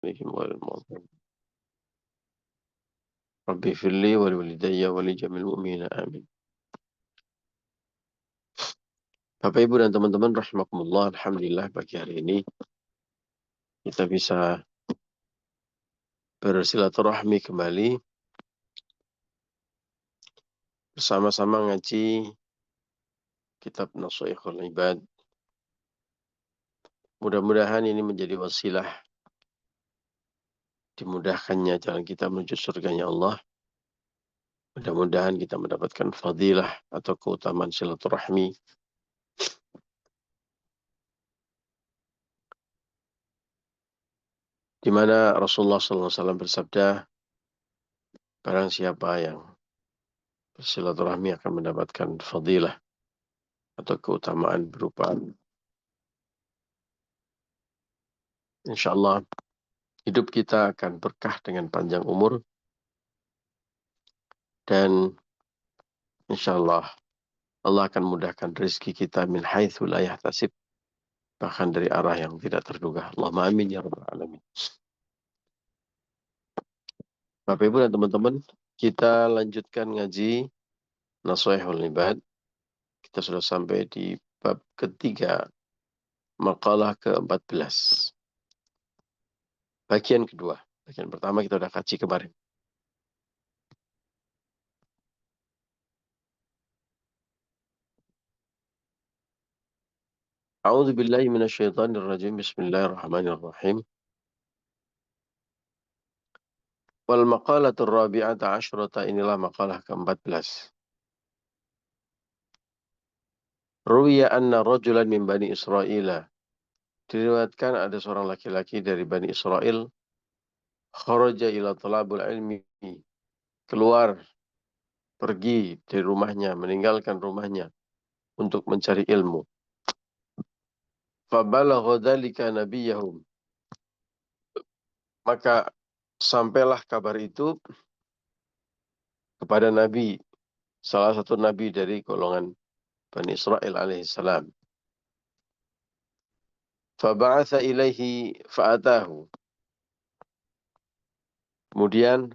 عليهم غير المغضوب ربي اغفر لي ولوالدي ولجميع المؤمنين آمين. Bapak Ibu dan teman-teman rahimakumullah, alhamdulillah pagi hari ini kita bisa bersilaturahmi kembali bersama-sama ngaji kitab Nashaikhul Ibad. Mudah-mudahan ini menjadi wasilah dimudahkannya jalan kita menuju surganya Allah. Mudah-mudahan kita mendapatkan fadilah atau keutamaan silaturahmi di mana Rasulullah SAW bersabda, barang siapa yang bersilaturahmi akan mendapatkan fadilah atau keutamaan berupa insyaallah hidup kita akan berkah dengan panjang umur dan insyaallah Allah akan mudahkan rezeki kita min haitsu la yahtasib, bahkan dari arah yang tidak terduga. Allahumma amin ya rabbal alamin. Bapak Ibu dan teman-teman, kita lanjutkan ngaji Nashaikhul Ibad. Kita sudah sampai di bab ketiga, makalah ke-14. Bagian kedua. Bagian pertama kita sudah kaji kemarin. A'udzu billahi minasyaitonir rajim. Bismillahirrahmanirrahim. Wal maqalatur rabi'ata asyrata, inilah makalah ke-14. Ruwiya anna rajulan min Bani Israila. Diriwayatkan ada seorang laki-laki dari Bani Israel. Kharaja ila talabul ilmi. Keluar, pergi dari rumahnya, meninggalkan rumahnya untuk mencari ilmu. Fabalagha dzalika nabiyahum. Maka sampailah kabar itu kepada Nabi, salah satu Nabi dari golongan Bani Israel alaihissalam. Faba'atha ilaihi fa'atahu. Kemudian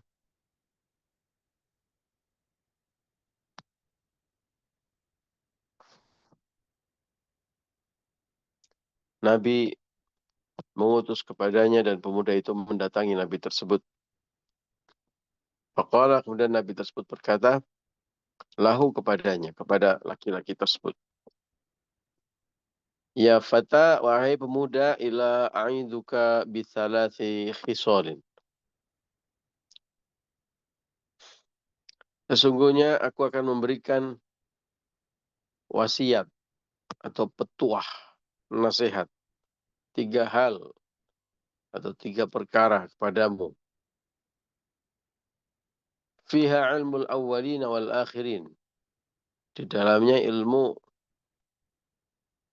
Nabi mengutus kepadanya dan pemuda itu mendatangi Nabi tersebut. Faqala, kemudian Nabi tersebut berkata, lahu kepadanya, kepada laki-laki tersebut. Ya fata, wahai pemuda, ila a'idzuka bithalasi khisalin. Sesungguhnya aku akan memberikan wasiat atau petuah, nasihat, 3 hal atau 3 perkara kepadamu. Fiha ilmul awwalina wal akhirin. Di dalamnya ilmu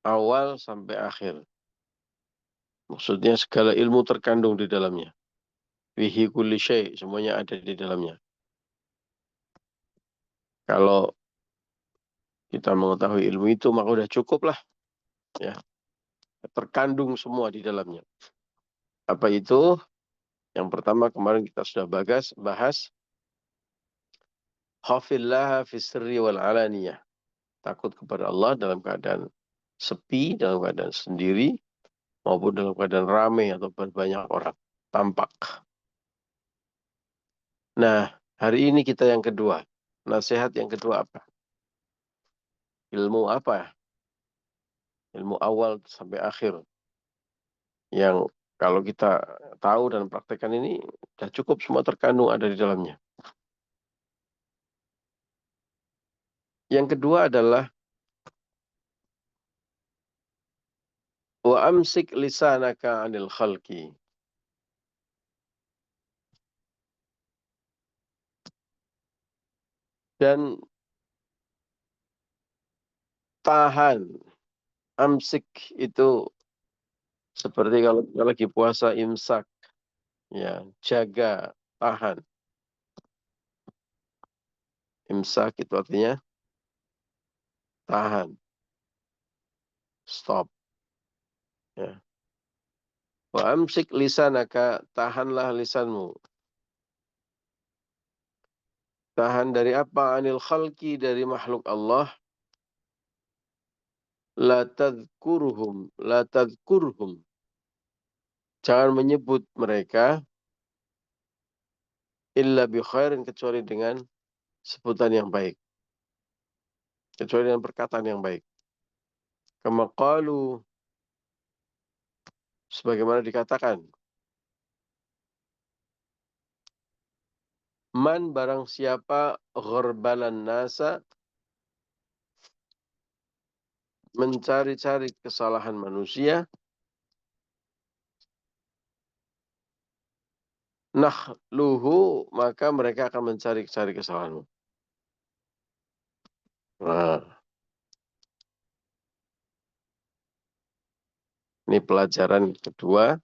awal sampai akhir. Maksudnya segala ilmu terkandung di dalamnya. Fihi kulli syai', semuanya ada di dalamnya. Kalau kita mengetahui ilmu itu maka sudah cukup lah, ya. Terkandung semua di dalamnya. Apa itu? Yang pertama kemarin kita sudah bahas khafillaha fis sirri wal alaniyah. Takut kepada Allah dalam keadaan sepi, dalam keadaan sendiri, maupun dalam keadaan ramai atau banyak orang tampak. Nah, hari ini kita yang kedua. Nasihat yang kedua apa? Ilmu apa? Ilmu awal sampai akhir. Yang kalau kita tahu dan praktekkan ini, sudah cukup, semua terkandung ada di dalamnya. Yang kedua adalah wa amsik lisanaka 'anil khalqi. Dan tahan. Amsik itu seperti kalau kita lagi puasa, imsak, ya, jaga, tahan. Imsak itu artinya tahan, stop, ya. Wa amsik lisanaka, tahanlah lisanmu. Tahan dari apa? Anil khalqi, dari makhluk Allah. La tadhkurhum, la tadhkurhum. Jangan menyebut mereka illa bi khairin, kecuali dengan sebutan yang baik. Kecuali dengan perkataan yang baik. Kama qalu, sebagaimana dikatakan, man barang siapa ghorbanan nasa, mencari-cari kesalahan manusia, luhu, maka mereka akan mencari-cari kesalahanmu. Nah, ini pelajaran kedua,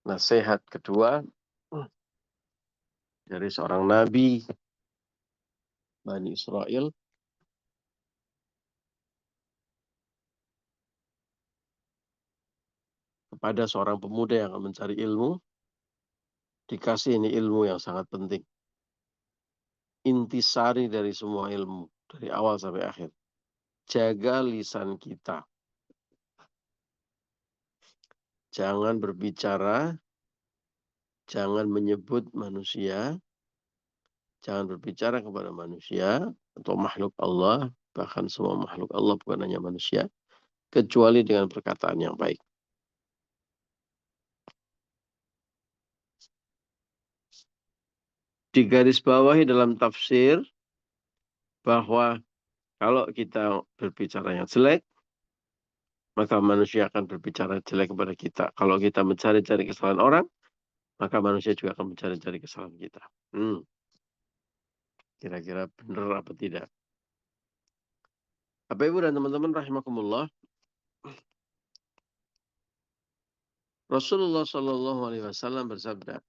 nasihat kedua dari seorang nabi Bani Israel kepada seorang pemuda yang akan mencari ilmu. Dikasih ini ilmu yang sangat penting. Intisari dari semua ilmu, dari awal sampai akhir. Jaga lisan kita. Jangan berbicara, jangan menyebut manusia, jangan berbicara kepada manusia atau makhluk Allah, bahkan semua makhluk Allah bukan hanya manusia, kecuali dengan perkataan yang baik. Digarisbawahi dalam tafsir bahwa kalau kita berbicara yang jelek, maka manusia akan berbicara jelek kepada kita. Kalau kita mencari-cari kesalahan orang, maka manusia juga akan mencari-cari kesalahan kita. Kira-kira benar apa tidak? Bapak Ibu dan teman-teman rahimakumullah, Rasulullah Shallallahu Alaihi Wasallam bersabda,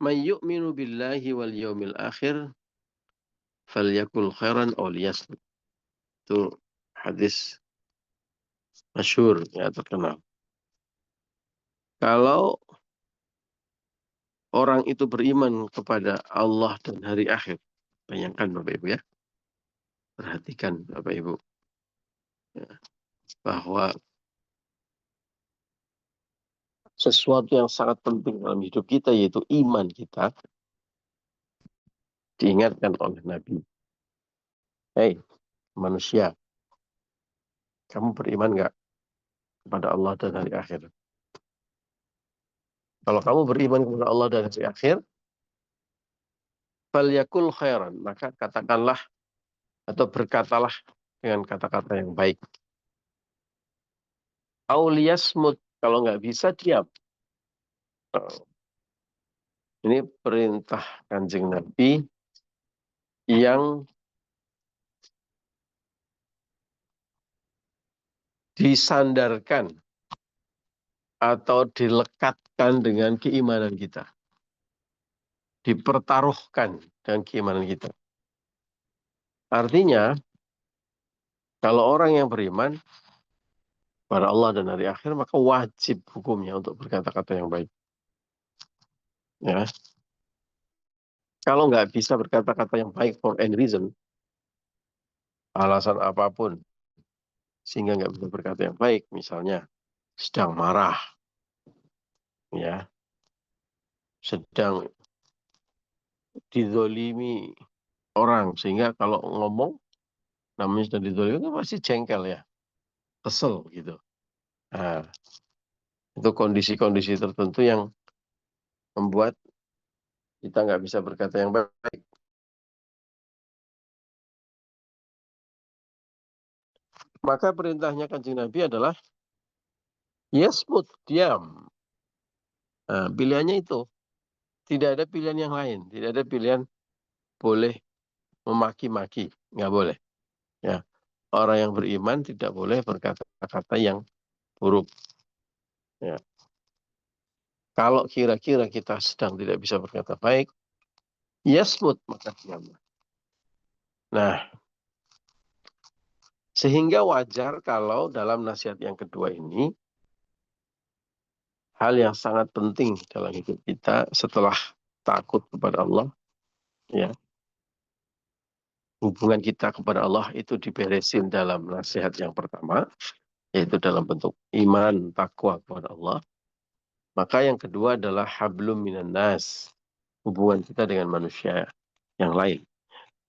"Man yu'minu billahi wal yawmil akhir, falyakul khairan aw liyasmut." Itu hadis masyhur, ya, terkenal. Kalau orang itu beriman kepada Allah dan hari akhir, bayangkan Bapak Ibu ya, perhatikan Bapak Ibu, ya, bahwa sesuatu yang sangat penting dalam hidup kita, yaitu iman kita, diingatkan oleh Nabi. Hei, manusia, kamu beriman nggak kepada Allah dan hari akhir? Kalau kamu beriman kepada Allah dan hari akhir, falyakul khairan, maka katakanlah atau berkatalah dengan kata-kata yang baik. Auliyasmut, kalau nggak bisa diam. Ini perintah Kanjeng Nabi yang disandarkan atau dilekatkan dengan keimanan kita. Dipertaruhkan dengan keimanan kita. Artinya, kalau orang yang beriman pada Allah dan hari akhir, maka wajib hukumnya untuk berkata-kata yang baik. Ya. Kalau nggak bisa berkata-kata yang baik for any reason, alasan apapun, sehingga nggak bisa berkata yang baik, misalnya sedang marah, ya, sedang dizolimi orang, sehingga kalau ngomong, namanya sedang dizolimi, kan pasti jengkel ya, kesel gitu. Nah, itu kondisi-kondisi tertentu yang membuat kita nggak bisa berkata yang baik. Maka perintahnya Kanjeng Nabi adalah yasmut, diam. Nah, pilihannya itu. Tidak ada pilihan yang lain. Tidak ada pilihan boleh memaki-maki. Nggak boleh. Ya. Orang yang beriman tidak boleh berkata-kata yang buruk. Ya. Kalau kira-kira kita sedang tidak bisa berkata baik, yasmut, maka diam. Nah, Sehingga wajar kalau dalam nasihat yang kedua ini, hal yang sangat penting dalam hidup kita setelah takut kepada Allah, ya, hubungan kita kepada Allah itu diberesin dalam nasihat yang pertama, yaitu dalam bentuk iman, takwa kepada Allah. Maka yang kedua adalah hablum minan nas, hubungan kita dengan manusia yang lain.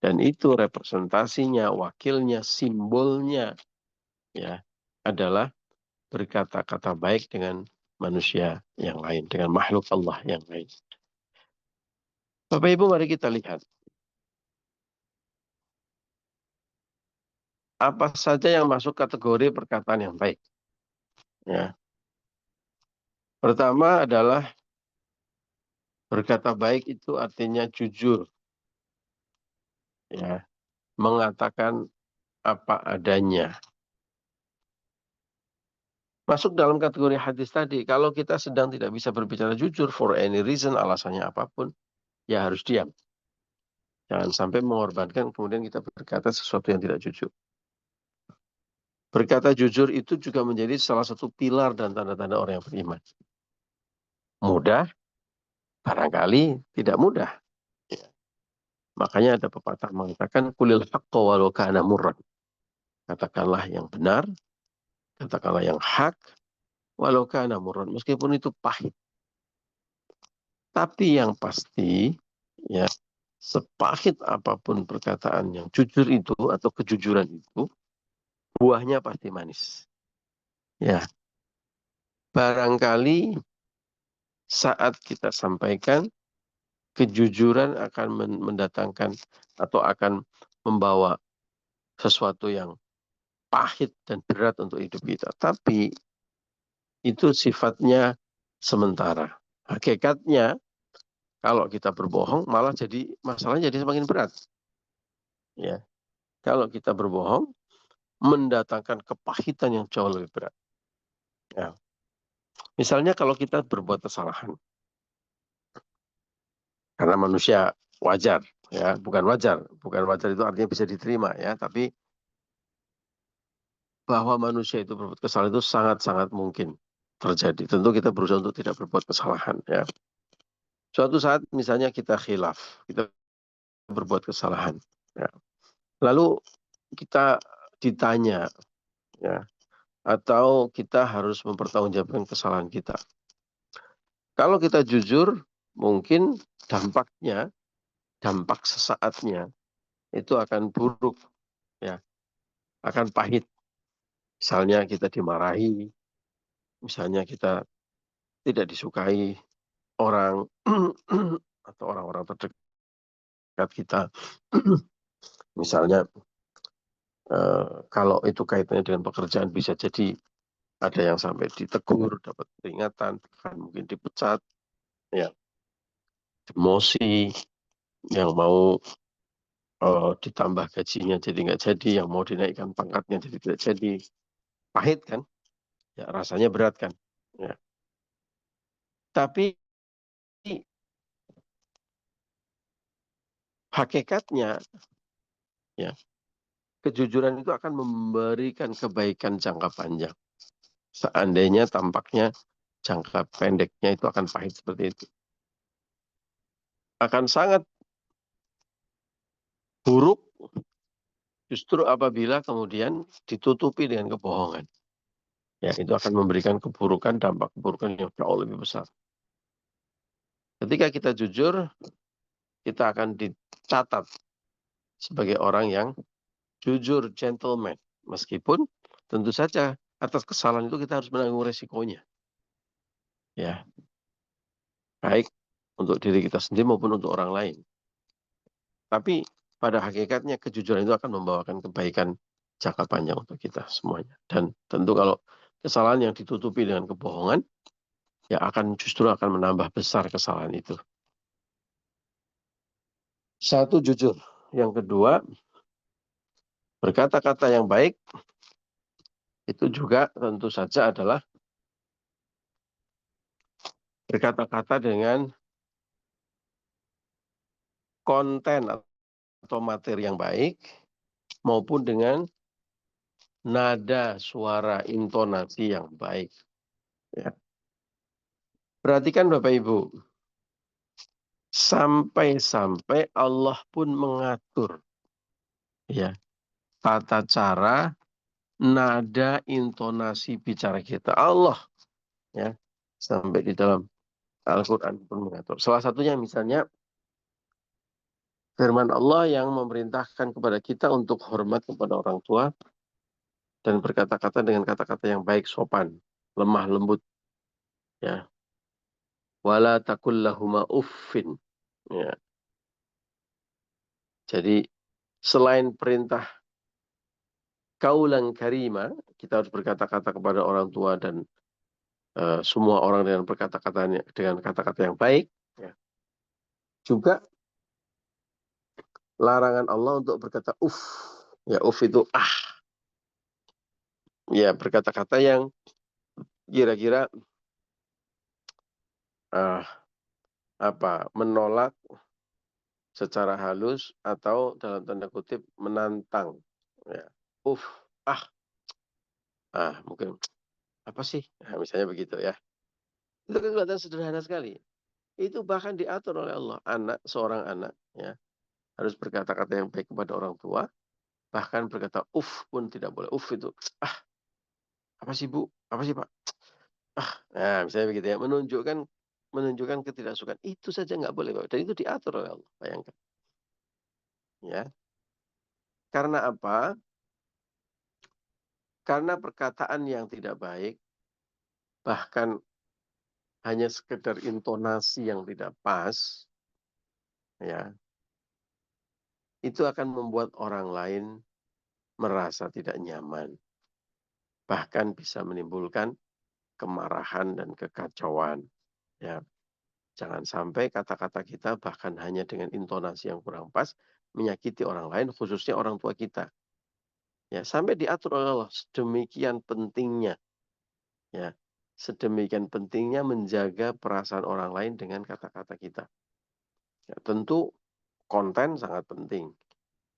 Dan itu representasinya, wakilnya, simbolnya, ya, adalah berkata-kata baik dengan manusia yang lain, dengan makhluk Allah yang lain. Bapak Ibu, mari kita lihat apa saja yang masuk kategori perkataan yang baik. Ya. Pertama adalah berkata baik itu artinya jujur, ya, mengatakan apa adanya. Masuk dalam kategori hadis tadi, kalau kita sedang tidak bisa berbicara jujur for any reason, alasannya apapun, ya harus diam. Jangan sampai mengorbankan kemudian kita berkata sesuatu yang tidak jujur. Berkata jujur itu juga menjadi salah satu pilar dan tanda-tanda orang yang beriman. Mudah, barangkali tidak mudah. Ya. Makanya ada pepatah mengatakan kulil haqqa walau kana murran. Katakanlah yang benar, katakanlah yang hak, walau kana murran, meskipun itu pahit. Tapi yang pasti, ya, sepahit apapun perkataan yang jujur itu atau kejujuran itu, buahnya pasti manis. Ya, barangkali saat kita sampaikan, kejujuran akan mendatangkan atau akan membawa sesuatu yang pahit dan berat untuk hidup kita. Tapi itu sifatnya sementara. Hakikatnya kalau kita berbohong malah jadi masalahnya jadi semakin berat. Ya, kalau kita berbohong mendatangkan kepahitan yang jauh lebih berat. Ya. Misalnya kalau kita berbuat kesalahan, karena manusia wajar, ya, bukan wajar itu artinya bisa diterima, ya, tapi bahwa manusia itu berbuat kesalahan itu sangat-sangat mungkin terjadi. Tentu kita berusaha untuk tidak berbuat kesalahan, ya. Suatu saat misalnya kita khilaf, kita berbuat kesalahan, ya. Lalu kita ditanya, ya, atau kita harus mempertanggungjawabkan kesalahan kita. Kalau kita jujur, mungkin dampaknya, dampak sesaatnya itu akan buruk, ya, akan pahit. Misalnya kita dimarahi, misalnya kita tidak disukai orang atau orang-orang terdekat kita. Misalnya kalau itu kaitannya dengan pekerjaan bisa jadi ada yang sampai ditegur, dapat peringatan, bahkan mungkin dipecat, ya, demosi, yang mau ditambah gajinya jadi nggak jadi, yang mau dinaikkan pangkatnya jadi tidak jadi. Pahit kan? Ya, rasanya berat kan? Ya. Tapi hakikatnya, ya, kejujuran itu akan memberikan kebaikan jangka panjang. Seandainya tampaknya jangka pendeknya itu akan pahit seperti itu. Akan sangat buruk justru apabila kemudian ditutupi dengan kebohongan. Ya, itu akan memberikan keburukan, dampak keburukan yang jauh lebih besar. Ketika kita jujur, kita akan dicatat sebagai orang yang jujur, gentleman. Meskipun tentu saja atas kesalahan itu kita harus menanggung resikonya. Ya, baik untuk diri kita sendiri maupun untuk orang lain. Tapi pada hakikatnya kejujuran itu akan membawakan kebaikan jangka panjang untuk kita semuanya. Dan tentu kalau kesalahan yang ditutupi dengan kebohongan, ya akan justru akan menambah besar kesalahan itu. Satu, jujur. Yang kedua, berkata-kata yang baik itu juga tentu saja adalah berkata-kata dengan konten atau materi yang baik maupun dengan nada suara, intonasi yang baik. Ya. Perhatikan Bapak Ibu, sampai-sampai Allah pun mengatur ya tata cara, nada, intonasi bicara kita. Allah ya sampai di dalam Al-Quran pun mengatur. Salah satunya misalnya firman Allah yang memerintahkan kepada kita untuk hormat kepada orang tua dan berkata-kata dengan kata-kata yang baik, sopan, lemah lembut. Ya, wala takul lahuma uffin. Ya, jadi selain perintah kaulan karima, kita harus berkata-kata kepada orang tua dan semua orang dengan berkata-katanya dengan kata-kata yang baik. Ya. Juga larangan Allah untuk berkata uff. Ya, uff itu ya berkata-kata yang kira-kira uh, menolak secara halus atau dalam tanda kutip menantang. Ya. Uff, ah, mungkin apa sih? Nah, misalnya begitu ya. Itu kan kelihatan sederhana sekali. Itu bahkan diatur oleh Allah. Seorang anak ya harus berkata-kata yang baik kepada orang tua. Bahkan berkata uff pun tidak boleh. Uff itu, apa sih Bu? Apa sih Pak? Nah misalnya begitu ya. Menunjukkan ketidaksukaan. Itu saja nggak boleh Pak. Dan itu diatur oleh Allah. Bayangkan. Ya. Karena apa? Karena perkataan yang tidak baik, bahkan hanya sekedar intonasi yang tidak pas, ya, itu akan membuat orang lain merasa tidak nyaman. Bahkan bisa menimbulkan kemarahan dan kekacauan. Ya, jangan sampai kata-kata kita bahkan hanya dengan intonasi yang kurang pas menyakiti orang lain, khususnya orang tua kita. Ya, sampai diatur oleh Allah sedemikian pentingnya. Ya, sedemikian pentingnya menjaga perasaan orang lain dengan kata-kata kita. Ya, tentu konten sangat penting.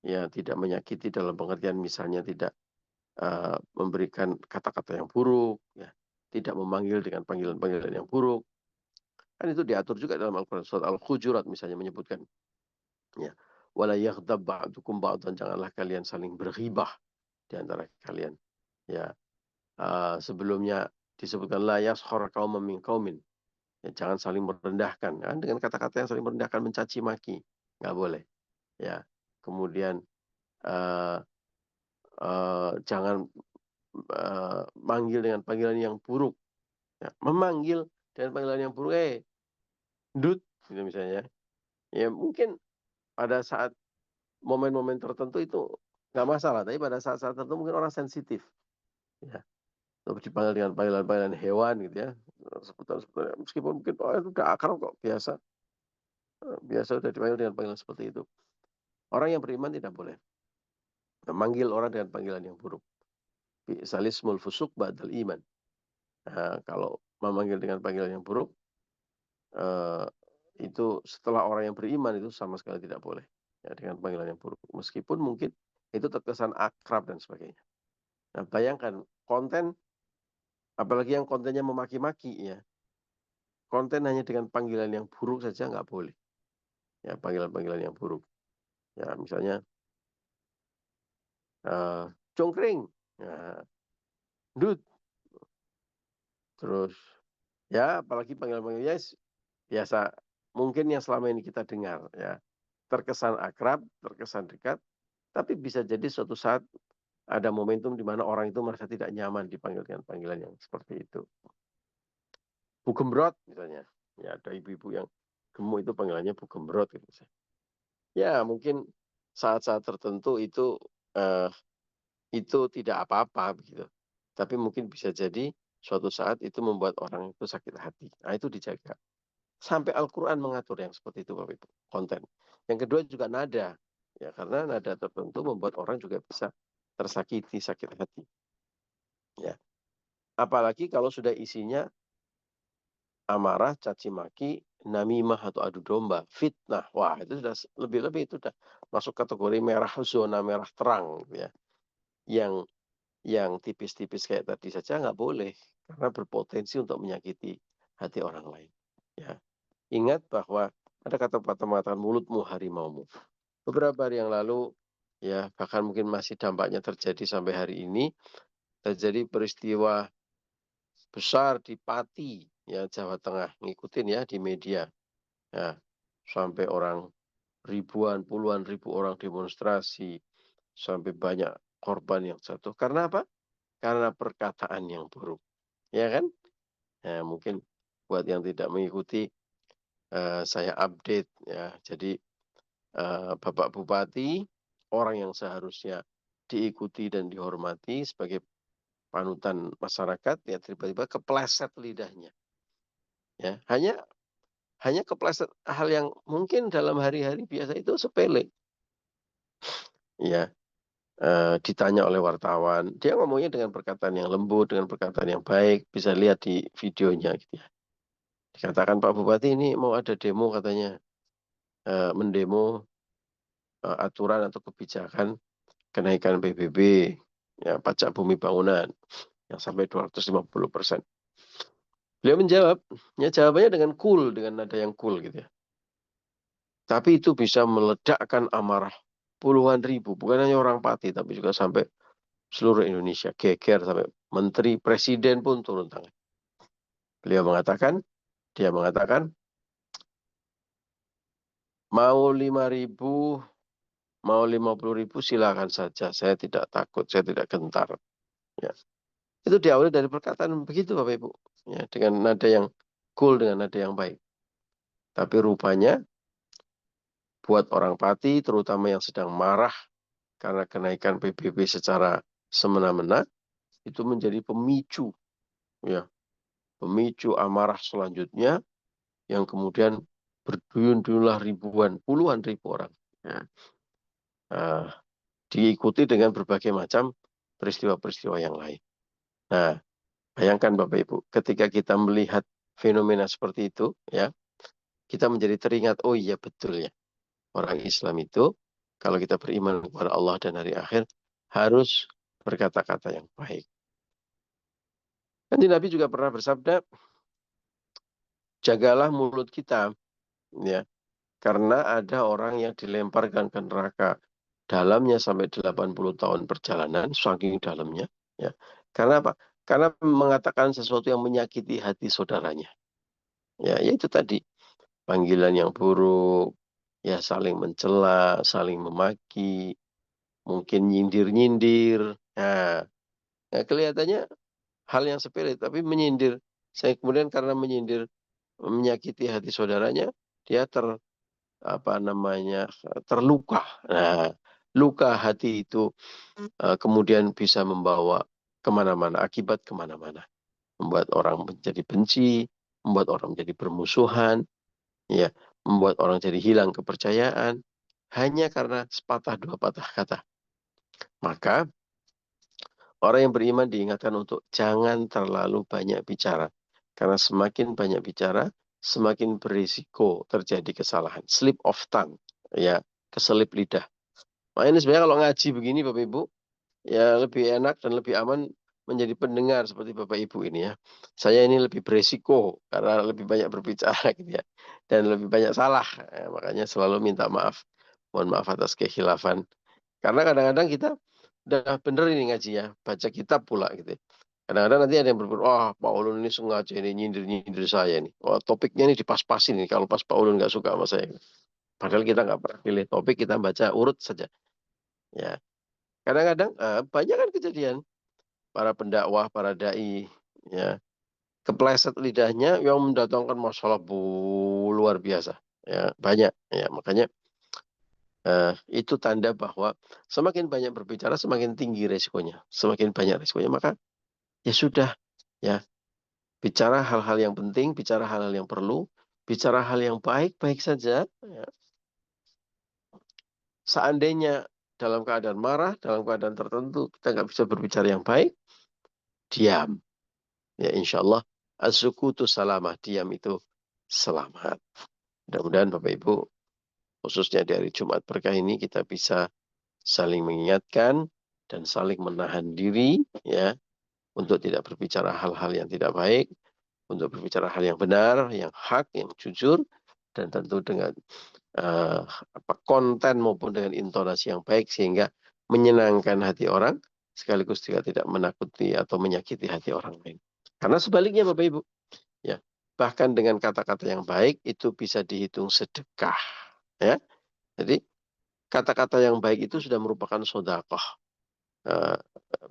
Ya, tidak menyakiti dalam pengertian misalnya tidak memberikan kata-kata yang buruk, ya, tidak memanggil dengan panggilan-panggilan yang buruk. Kan itu diatur juga dalam Al-Quran. Surat Al-Hujurat misalnya menyebutkan. Ya, wala yaghdab ba'dukum ba'dan, janganlah kalian saling berghibah di antara kalian. Ya, sebelumnya disebutkan la yaskhar qauman min qaumin. Ya, jangan saling merendahkan. Kan? Dengan kata-kata yang saling merendahkan, mencaci maki. Nggak boleh. Ya, kemudian uh, jangan manggil dengan panggilan yang buruk. Ya, memanggil dengan panggilan yang buruk, dut, gitu misalnya. Ya mungkin pada saat momen-momen tertentu itu nggak masalah, tapi pada saat-saat tertentu mungkin orang sensitif. Ya, atau dipanggil dengan panggilan-panggilan hewan gitu ya. Sebutan-sebutan, meskipun mungkin itu udah akrab kok, biasa udah dipanggil dengan panggilan seperti itu. Orang yang beriman tidak boleh memanggil orang dengan panggilan yang buruk. Bi'salismul fusuk ba'dal iman. Nah, kalau memanggil dengan panggilan yang buruk, eh, itu setelah orang yang beriman itu sama sekali tidak boleh ya, dengan panggilan yang buruk. Meskipun mungkin itu terkesan akrab dan sebagainya. Nah, bayangkan konten, apalagi yang kontennya memaki-maki ya, konten hanya dengan panggilan yang buruk saja nggak boleh. Ya, panggilan-panggilan yang buruk. Ya, misalnya congkring, ya, dud, terus ya, apalagi panggilan-panggilan yes, biasa mungkin yang selama ini kita dengar ya, terkesan akrab, terkesan dekat, tapi bisa jadi suatu saat ada momentum di mana orang itu merasa tidak nyaman dipanggil dengan panggilan yang seperti itu. Bu Gembrot misalnya. Ya, ada ibu-ibu yang gemuk itu panggilannya Bu Gembrot gitu. Ya, mungkin saat-saat tertentu eh, itu tidak apa-apa begitu. Tapi mungkin bisa jadi suatu saat itu membuat orang itu sakit hati. Nah, itu dijaga. Sampai Al-Quran mengatur yang seperti itu, Bapak Ibu, konten. Yang kedua juga nada. Ya, karena nada tertentu membuat orang juga bisa tersakiti, sakit hati. Ya. Apalagi kalau sudah isinya amarah, caci maki, namimah atau adu domba, fitnah. Wah, itu sudah lebih-lebih itu sudah masuk kategori merah, zona merah terang gitu ya. Yang yang tipis-tipis kayak tadi saja nggak boleh, karena berpotensi untuk menyakiti hati orang lain. Ya, ingat bahwa ada kata-kata mengatakan mulutmu harimaumu. Beberapa hari yang lalu, ya bahkan mungkin masih dampaknya terjadi sampai hari ini, terjadi peristiwa besar di Pati, ya Jawa Tengah, ngikutin ya di media. Ya, sampai orang ribuan, puluhan ribu orang demonstrasi, sampai banyak korban yang jatuh. Karena apa? Karena perkataan yang buruk, ya kan? Ya, mungkin buat yang tidak mengikuti, saya update ya. Jadi Bapak Bupati, orang yang seharusnya diikuti dan dihormati sebagai panutan masyarakat, ya tiba-tiba kepleset lidahnya. Ya, hanya kepleset hal yang mungkin dalam hari-hari biasa itu sepele. Ya, ditanya oleh wartawan, dia ngomongnya dengan perkataan yang lembut, dengan perkataan yang baik, bisa lihat di videonya gitu ya. Dikatakan Pak Bupati ini mau ada demo katanya, mendemo aturan atau kebijakan kenaikan PBB, ya pajak bumi bangunan yang sampai 250%. Beliau menjawab, ya jawabannya dengan cool, dengan nada yang cool gitu ya. Tapi itu bisa meledakkan amarah puluhan ribu, bukan hanya orang Pati, tapi juga sampai seluruh Indonesia. Geger sampai menteri, presiden pun turun tangan. Dia mengatakan, mau 5.000, mau 50.000 silakan saja. Saya tidak takut, saya tidak gentar. Ya. Itu diawali dari perkataan begitu Bapak Ibu. Ya, dengan nada yang cool, dengan nada yang baik. Tapi rupanya buat orang Pati, terutama yang sedang marah karena kenaikan PBB secara semena-mena, itu menjadi pemicu, ya, pemicu amarah selanjutnya yang kemudian berduyun-duyunlah ribuan, puluhan ribu orang. Ya. Diikuti dengan berbagai macam peristiwa-peristiwa yang lain. Nah, bayangkan Bapak Ibu, ketika kita melihat fenomena seperti itu, ya, kita menjadi teringat, oh iya betul ya, orang Islam itu kalau kita beriman kepada Allah dan hari akhir harus berkata-kata yang baik. Nanti Nabi juga pernah bersabda, jagalah mulut kita, ya, karena ada orang yang dilemparkan ke neraka dalamnya sampai 80 tahun perjalanan, saking dalamnya, ya. Karena apa? Karena mengatakan sesuatu yang menyakiti hati saudaranya. Ya, yaitu tadi panggilan yang buruk, ya saling mencela, saling memaki, mungkin nyindir-nyindir. Nah, ya kelihatannya hal yang sepele, tapi menyindir. Saya kemudian karena menyindir menyakiti hati saudaranya, dia apa namanya terluka. Nah, luka hati itu kemudian bisa membawa kemana-mana, akibat kemana-mana, membuat orang menjadi benci, membuat orang menjadi bermusuhan, ya, membuat orang jadi hilang kepercayaan, hanya karena sepatah dua patah kata. Maka orang yang beriman diingatkan untuk jangan terlalu banyak bicara. Karena semakin banyak bicara, semakin berisiko terjadi kesalahan. Slip of tongue, ya, keselip lidah. Makanya sebenarnya kalau ngaji begini Bapak Ibu, ya lebih enak dan lebih aman menjadi pendengar seperti Bapak Ibu ini ya. Saya ini lebih beresiko karena lebih banyak berbicara gitu ya. Dan lebih banyak salah. Ya, makanya selalu minta maaf. Mohon maaf atas kekhilafan. Karena kadang-kadang kita udah bener ini ngajinya, baca kitab pula gitu ya. Kadang-kadang nanti ada yang berpikir, wah Pak Ulun ini sengaja ini nyindir-nyindir saya nih. Wah topiknya ini dipas-pasin nih kalau pas Pak Ulun nggak suka sama saya. Padahal kita nggak pernah pilih topik, kita baca urut saja. Ya, kadang-kadang banyak kan kejadian para pendakwah, para dai, ya kepleset lidahnya yang mendatangkan masalah luar biasa. Ya, banyak. Ya, makanya itu tanda bahwa semakin banyak berbicara, semakin tinggi resikonya. Semakin banyak resikonya, maka ya sudah, ya bicara hal-hal yang penting, bicara hal-hal yang perlu, bicara hal yang baik-baik saja. Ya. Seandainya dalam keadaan marah, dalam keadaan tertentu, kita nggak bisa berbicara yang baik, diam. Ya insya Allah, as-sukutu salamah, diam itu selamat. Mudah-mudahan Bapak Ibu, khususnya di hari Jumat berkah ini, kita bisa saling mengingatkan, dan saling menahan diri, ya, untuk tidak berbicara hal-hal yang tidak baik, untuk berbicara hal yang benar, yang hak, yang jujur, dan tentu dengan konten maupun dengan intonasi yang baik sehingga menyenangkan hati orang, sekaligus juga tidak menakuti atau menyakiti hati orang lain. Karena sebaliknya Bapak Ibu, ya, bahkan dengan kata-kata yang baik itu bisa dihitung sedekah, ya. Jadi kata-kata yang baik itu sudah merupakan sedekah.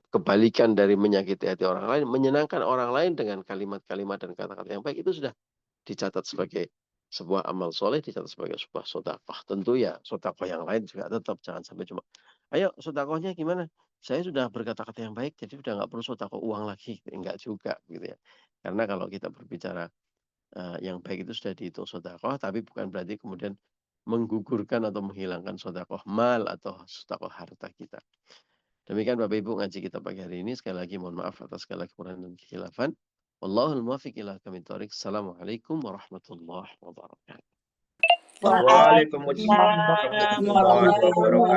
Kebalikan dari menyakiti hati orang lain, menyenangkan orang lain dengan kalimat-kalimat dan kata-kata yang baik itu sudah dicatat sebagai sebuah amal soleh, dicatat sebagai sebuah sedekah. Tentu ya sedekah yang lain juga tetap jangan sampai cuma, "Ayo sedekahnya gimana? Saya sudah berkata-kata yang baik, jadi sudah nggak perlu sedekah uang lagi." Enggak juga gitu ya. Karena kalau kita berbicara, yang baik itu sudah dihitung sedekah, tapi bukan berarti kemudian menggugurkan atau menghilangkan sedekah mal atau sedekah harta kita. Demikian Bapak Ibu ngaji kita pagi hari ini. Sekali lagi mohon maaf atas segala kekurangan dan kekhilafan. Wallahul muwaffiq ila aqwamit thoriq. Assalamualaikum warahmatullahi wabarakatuh. Waalaikumsalam Waalaikumsalam warahmatullahi warahmatullahi wabarakatuh.